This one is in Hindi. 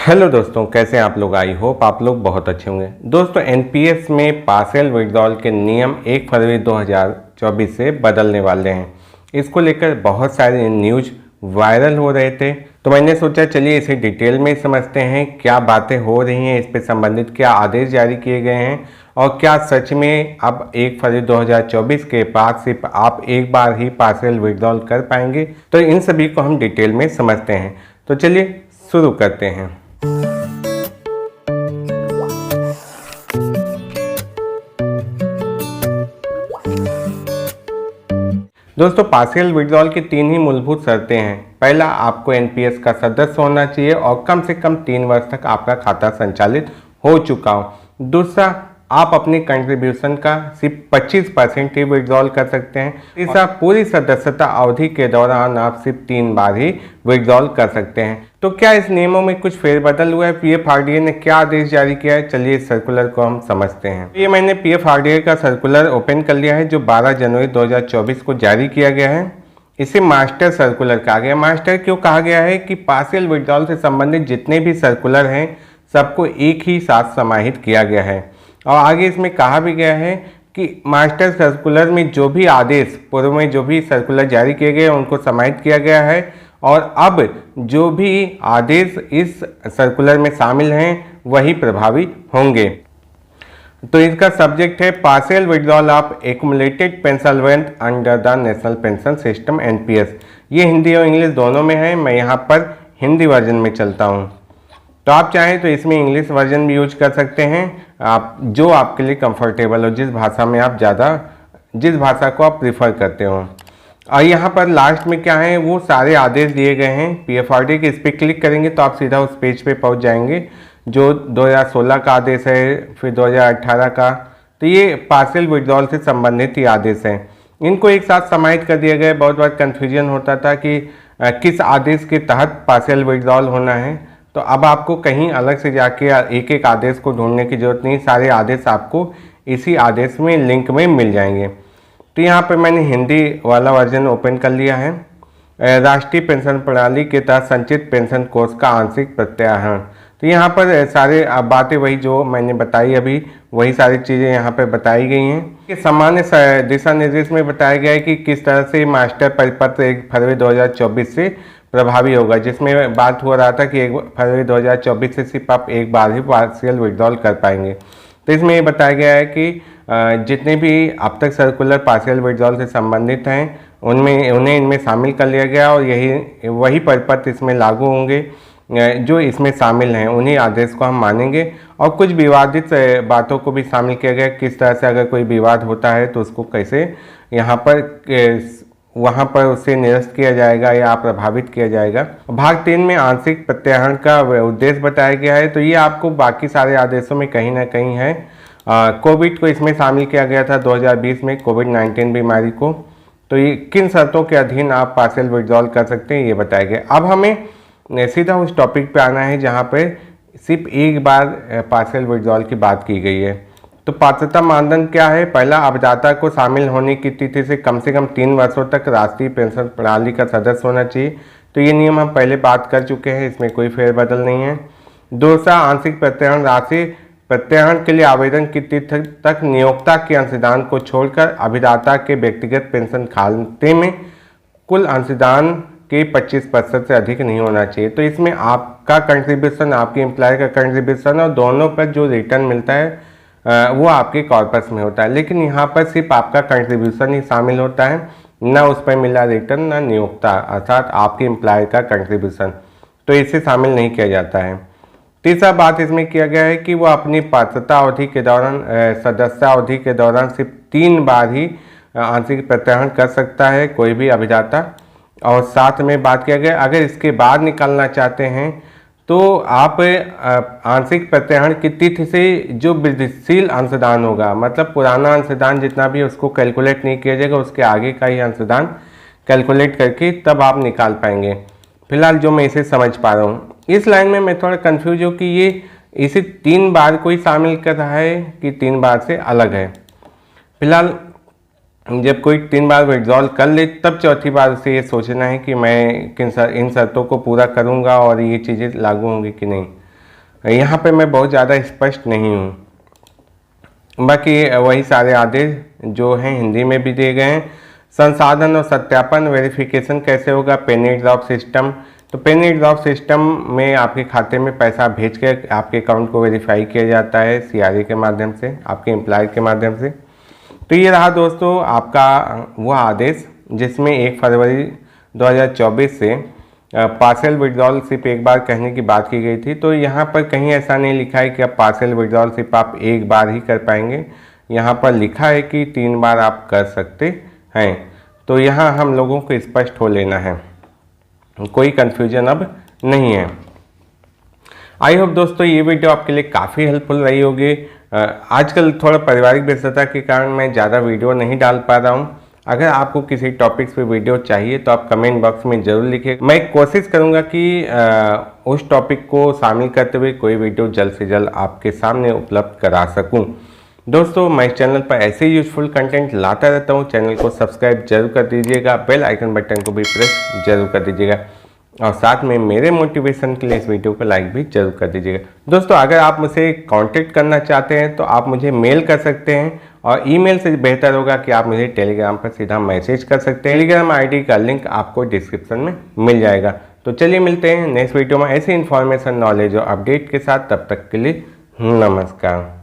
हेलो दोस्तों, कैसे हैं आप लोग। आई होप आप लोग बहुत अच्छे होंगे। दोस्तों, एनपीएस में पार्शियल विड्रॉल के नियम 1 फरवरी 2024 से बदलने वाले हैं। इसको लेकर बहुत सारे न्यूज वायरल हो रहे थे, तो मैंने सोचा चलिए इसे डिटेल में समझते हैं, क्या बातें हो रही हैं, इस पे संबंधित क्या आदेश जारी किए गए हैं और क्या सच में अब 1 फरवरी 2024 के बाद सिर्फ आप एक बार ही पार्शियल विड्रॉल कर पाएंगे। तो इन सभी को हम डिटेल में समझते हैं। तो चलिए शुरू करते हैं। दोस्तों, पार्शियल विड्रॉल की 3 ही मूलभूत शर्तें हैं। पहला, आपको एनपीएस का सदस्य होना चाहिए और कम से कम 3 वर्ष तक आपका खाता संचालित हो चुका हो। दूसरा, आप अपनी कंट्रीब्यूशन का सिर्फ 25% ही विड्रॉल कर सकते हैं। तीसरा, पूरी सदस्यता अवधि के दौरान आप सिर्फ 3 बार ही विड्रॉल कर सकते हैं। तो क्या इस नियमों में कुछ फेरबदल हुआ है? पीएफआरडीए ने क्या आदेश जारी किया है, चलिए इस सर्कुलर को हम समझते हैं। ये मैंने पीएफआरडीए का सर्कुलर ओपन कर लिया है, जो 12 जनवरी 2024 को जारी किया गया है। इसे मास्टर सर्कुलर कहा गया। मास्टर क्यों कहा गया है कि पार्शियल विड्रॉल से संबंधित जितने भी सर्कुलर हैं सबको एक ही साथ समाहित किया गया है। और आगे इसमें कहा भी गया है कि मास्टर सर्कुलर में जो भी आदेश पूर्व में जो भी सर्कुलर जारी किए गए उनको समाहित किया गया है और अब जो भी आदेश इस सर्कुलर में शामिल हैं वही प्रभावी होंगे। तो इसका सब्जेक्ट है partial withdrawal of accumulated pension wealth under the national pension system NPS. ये हिंदी और इंग्लिश दोनों में है। मैं यहाँ पर हिंदी वर्जन में चलता हूँ, तो आप चाहें तो इसमें इंग्लिश वर्जन भी यूज कर सकते हैं, आप जो आपके लिए कंफर्टेबल हो, जिस भाषा में आप जिस भाषा को आप प्रीफर करते हो। और यहाँ पर लास्ट में क्या है, वो सारे आदेश दिए गए हैं पीएफआरडी के। इस पर क्लिक करेंगे तो आप सीधा उस पेज पे पहुँच जाएंगे जो 2016 का आदेश है, फिर 2018 का। तो ये पार्शियल विड्रॉल से संबंधित ही आदेश हैं। इनको एक साथ समाहित कर दिया गया। बहुत बार कन्फ्यूजन होता था कि किस आदेश के तहत पार्शियल विड्रॉल होना है, तो अब आपको कहीं अलग से जाके एक एक आदेश को ढूंढने की जरूरत नहीं। सारे आदेश आपको इसी आदेश में लिंक में मिल जाएंगे। तो यहाँ पर मैंने हिंदी वाला वर्जन ओपन कर लिया है। राष्ट्रीय पेंशन प्रणाली के तहत संचित पेंशन कोष का आंशिक प्रत्याहरण। तो यहाँ पर सारे बातें वही जो मैंने बताई अभी, वही सारी चीज़ें यहाँ पर बताई गई हैं। कि सामान्य दिशा निर्देश में बताया गया है कि किस तरह से मास्टर परिपत्र 1 फरवरी 2024 से प्रभावी होगा, जिसमें बात हो रहा था कि 1 फरवरी 2024 से सिर्फ आप एक बार ही पार्शियल विड्रॉल कर पाएंगे। तो इसमें ये बताया गया है कि जितने भी अब तक सर्कुलर पार्शियल विड्रॉल से संबंधित हैं उन्हें इनमें शामिल कर लिया गया और वही परिपत्र इसमें लागू होंगे जो इसमें शामिल हैं। उन्हीं आदेश को हम मानेंगे और कुछ विवादित बातों को भी शामिल किया गया, किस तरह से अगर कोई विवाद होता है तो उसको कैसे यहाँ पर वहाँ पर उसे निरस्त किया जाएगा या प्रभावित किया जाएगा। भाग 3 में आंशिक प्रत्याहरण का उद्देश्य बताया गया है। तो ये आपको बाकी सारे आदेशों में कहीं ना कहीं है। कोविड को इसमें शामिल किया गया था 2020 में, कोविड-19 बीमारी को। तो ये किन शर्तों के अधीन आप पार्शियल विड्रॉल कर सकते हैं ये बताया गया। अब हमें सीधा उस टॉपिक पे आना है जहाँ पर सिर्फ एक बार पार्शियल विड्रॉल की बात की गई है। तो पात्रता मानदंड क्या है? पहला, अभिदाता को शामिल होने की तिथि से कम 3 वर्षों तक राष्ट्रीय पेंशन प्रणाली का सदस्य होना चाहिए। तो ये नियम हम पहले बात कर चुके हैं, इसमें कोई फेरबदल नहीं है। दूसरा, आंशिक प्रत्याहरण राशि प्रत्याहरण के लिए आवेदन की तिथि तक नियोक्ता के अंशदान को छोड़कर अभिदाता के व्यक्तिगत पेंशन खाते में कुल अंशदान के 25% से अधिक नहीं होना चाहिए। तो इसमें आपका कंट्रीब्यूशन, आपके एम्प्लॉय का कंट्रीब्यूशन और दोनों पर जो रिटर्न मिलता है वो आपके कॉर्पस में होता है। लेकिन यहाँ पर सिर्फ आपका कंट्रीब्यूशन ही शामिल होता है, ना उस पर मिला रिटर्न, ना नियोक्ता अर्थात आपके एम्प्लॉय का कंट्रीब्यूशन, तो इसे शामिल नहीं किया जाता है। तीसरा बात इसमें किया गया है कि वो अपनी पात्रता अवधि के दौरान सदस्यता अवधि के दौरान सिर्फ 3 बार ही आंशिक प्रत्याहरण कर सकता है कोई भी अभिदाता। और साथ में बात किया गया अगर इसके बाद निकालना चाहते हैं तो आप आंशिक प्रत्याहरण की तिथि से जो वृद्धिशील अंशदान होगा, मतलब पुराना अंशदान जितना भी उसको कैलकुलेट नहीं किया जाएगा, उसके आगे का ही अंशदान कैलकुलेट करके तब आप निकाल पाएंगे। फिलहाल जो मैं इसे समझ पा रहा हूँ, इस लाइन में मैं थोड़ा कंफ्यूज हूँ कि ये इसे 3 बार कोई शामिल कर रहा है कि 3 बार से अलग है। फिलहाल जब कोई 3 बार विड्रॉल कर ले तब चौथी बार उसे ये सोचना है कि मैं इन शर्तों को पूरा करूंगा और ये चीज़ें लागू होंगी कि नहीं। यहाँ पे मैं बहुत ज़्यादा स्पष्ट नहीं हूँ। बाकी वही सारे आदेश जो हैं हिंदी में भी दिए गए हैं। संसाधन और सत्यापन वेरिफिकेशन कैसे होगा, पेनी ड्रॉप सिस्टम। तो पेनी ड्रॉप सिस्टम में आपके खाते में पैसा भेज के आपके अकाउंट को वेरीफाई किया जाता है CRA के माध्यम से, आपके एम्प्लॉय के माध्यम से। तो ये रहा दोस्तों आपका वह आदेश जिसमें 1 फरवरी 2024 से पार्शियल विड्रॉल सिर्फ एक बार कहने की बात की गई थी। तो यहाँ पर कहीं ऐसा नहीं लिखा है कि आप पार्शियल विड्रॉल सिर्फ आप एक बार ही कर पाएंगे। यहाँ पर लिखा है कि 3 बार आप कर सकते हैं। तो यहाँ हम लोगों को स्पष्ट हो लेना है, कोई कन्फ्यूजन अब नहीं है। आई होप दोस्तों ये वीडियो आपके लिए काफ़ी हेल्पफुल रही होगी। आजकल थोड़ा पारिवारिक व्यस्तता के कारण मैं ज़्यादा वीडियो नहीं डाल पा रहा हूँ। अगर आपको किसी टॉपिक्स पे वीडियो चाहिए तो आप कमेंट बॉक्स में ज़रूर लिखिए। मैं कोशिश करूँगा कि उस टॉपिक को शामिल करते हुए कोई वीडियो जल्द से जल्द आपके सामने उपलब्ध करा सकूँ। दोस्तों मैं इस चैनल पर ऐसे यूजफुल कंटेंट लाता रहता हूँ। चैनल को सब्सक्राइब जरूर कर दीजिएगा, बेल आइकन बटन को भी प्रेस जरूर कर दीजिएगा और साथ में मेरे मोटिवेशन के लिए इस वीडियो को लाइक भी जरूर कर दीजिएगा। दोस्तों अगर आप मुझसे कांटेक्ट करना चाहते हैं तो आप मुझे मेल कर सकते हैं और ईमेल से बेहतर होगा कि आप मुझे टेलीग्राम पर सीधा मैसेज कर सकते हैं। टेलीग्राम ID का लिंक आपको डिस्क्रिप्शन में मिल जाएगा। तो चलिए मिलते हैं नेक्स्ट वीडियो में ऐसी इन्फॉर्मेशन, नॉलेज और अपडेट के साथ। तब तक के लिए नमस्कार।